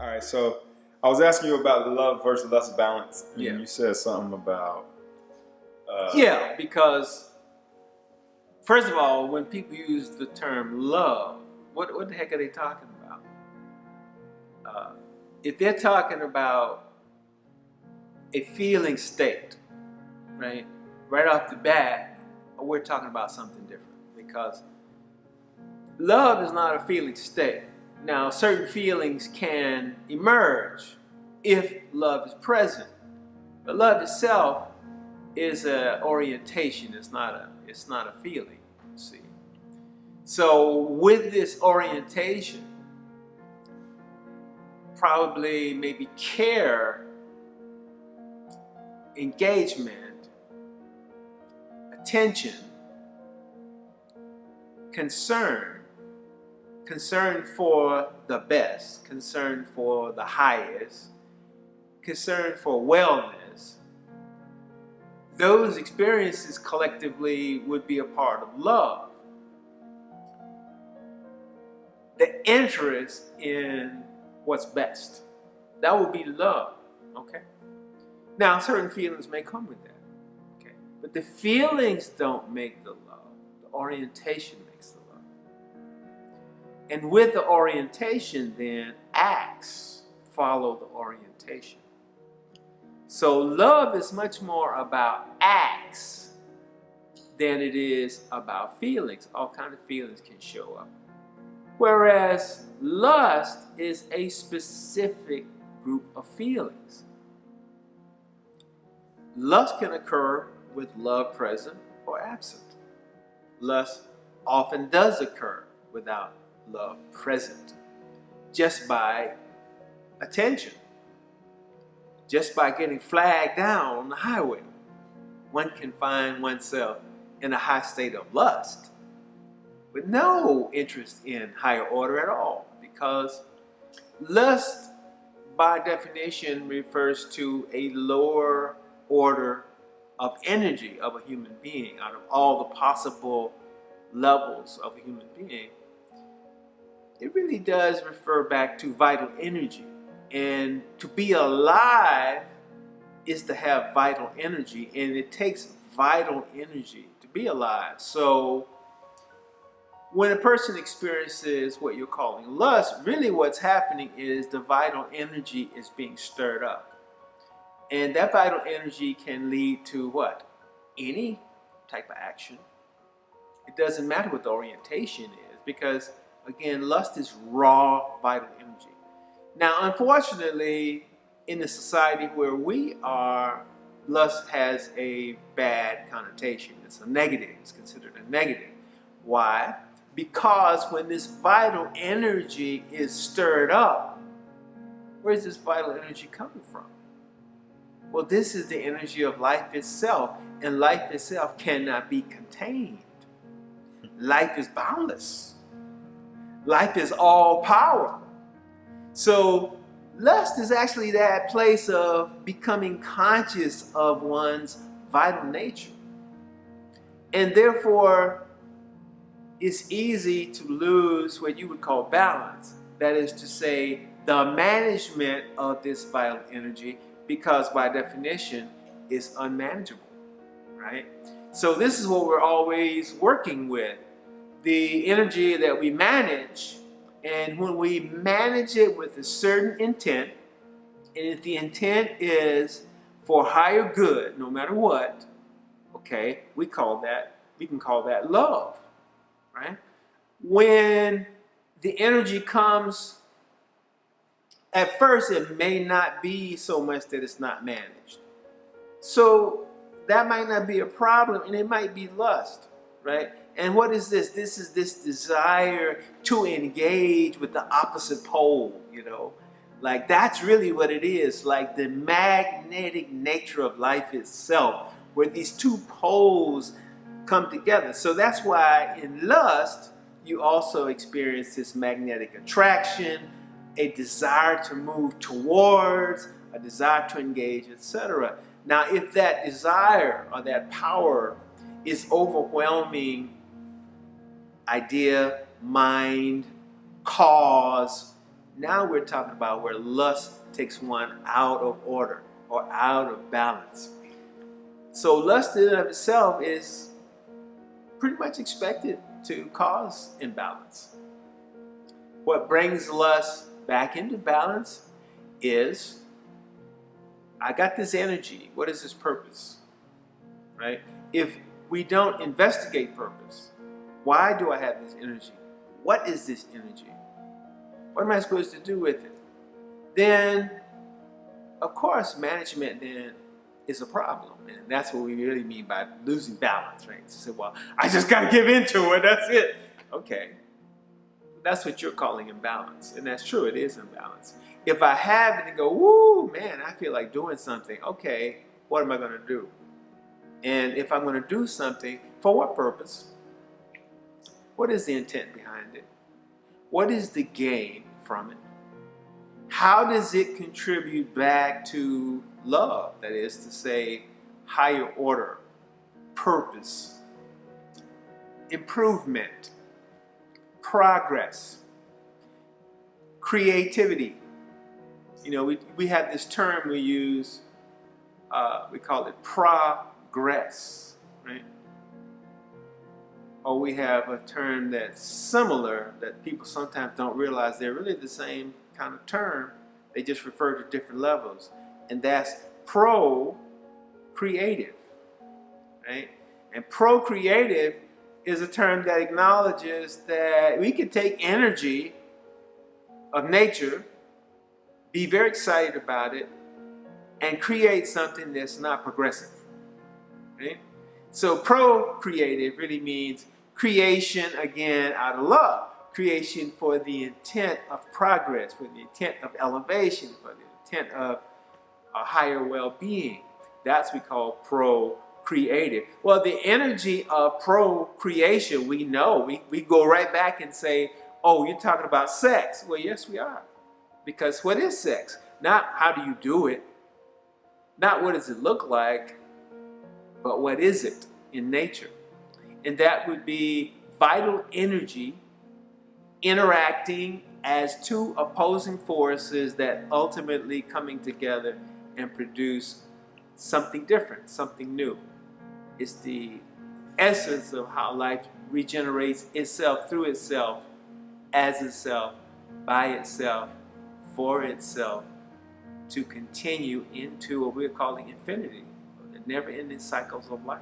All right, so I was asking you about the love versus lust balance, and Yeah. you said something about. Yeah, because first of all, when people use the term love, what the heck are they talking about? If they're talking about a feeling state, right off the bat, we're talking about something different because love is not a feeling state. Now, certain feelings can emerge if love is present, but love itself is an orientation. It's not a feeling. See, so with this orientation, probably maybe care, engagement, attention, concern for the best, concern for the highest, concern for wellness. Those experiences collectively would be a part of love. The interest in what's best. That would be love. Okay? Now, certain feelings may come with that. Okay? But the feelings don't make the love. The orientation makes the love. And with the orientation, then, acts follow the orientation. So love is much more about acts than it is about feelings. All kinds of feelings can show up. Whereas lust is a specific group of feelings. Lust can occur with love present or absent. Lust often does occur without love present, just by attention, just by getting flagged down on the highway. One can find oneself in a high state of lust with no interest in higher order at all, because lust by definition refers to a lower order of energy of a human being. Out of all the possible levels of a human being, it really does refer back to vital energy. And to be alive is to have vital energy, and it takes vital energy to be alive. So when a person experiences what you're calling lust, really what's happening is the vital energy is being stirred up. And that vital energy can lead to what? Any type of action. It doesn't matter what the orientation is, because again, lust is raw vital energy. Now, unfortunately, in the society where we are, lust has a bad connotation. It's a negative. It's considered a negative. Why? Because when this vital energy is stirred up, where is this vital energy coming from? Well, this is the energy of life itself, and life itself cannot be contained. Life is boundless. Life is all power. So lust is actually that place of becoming conscious of one's vital nature. And therefore, it's easy to lose what you would call balance. That is to say, the management of this vital energy, because by definition, it's unmanageable, right? So this is what we're always working with. The energy that we manage, and when we manage it with a certain intent, and if the intent is for higher good, no matter what, okay, we can call that love, right? When the energy comes, at first it may not be so much that it's not managed. So that might not be a problem, and it might be lust, right? And what is this? This is this desire to engage with the opposite pole, Like that's really what it is, like the magnetic nature of life itself, where these two poles come together. So that's why in lust, you also experience this magnetic attraction, a desire to move towards, a desire to engage, etc. Now, if that desire or that power is overwhelming idea, mind, cause, Now we're talking about where lust takes one out of order or out of balance. So lust in and of itself is pretty much expected to cause imbalance. What brings lust back into balance is, I got this energy. What is its purpose? Right? If we don't investigate purpose, why do I have this energy? What is this energy? What am I supposed to do with it? Then, of course, management then is a problem. And that's what we really mean by losing balance, right? So say, well, I just got to give into it. That's it. Okay. That's what you're calling imbalance. And that's true. It is imbalance. If I have it and go, woo, man, I feel like doing something. Okay, what am I going to do? And if I'm going to do something, for what purpose? What is the intent behind it? What is the gain from it? How does it contribute back to love? That is to say, higher order, purpose, improvement, progress, creativity. You know, we have this term we use, we call it progress, right? Or we have a term that's similar that people sometimes don't realize they're really the same kind of term. They just refer to different levels. And that's procreative, right? And procreative is a term that acknowledges that we can take energy of nature, be very excited about it, and create something that's not progressive, right? So procreative really means creation, again, out of love. Creation for the intent of progress, for the intent of elevation, for the intent of a higher well-being. That's what we call procreative. Well, the energy of procreation, we know. We go right back and say, oh, you're talking about sex. Well, yes, we are. Because what is sex? Not how do you do it, not what does it look like, but what is it in nature? And that would be vital energy interacting as two opposing forces that ultimately coming together and produce something different, something new. It's the essence of how life regenerates itself through itself, as itself, by itself, for itself, to continue into what we're calling infinity, the never-ending cycles of life.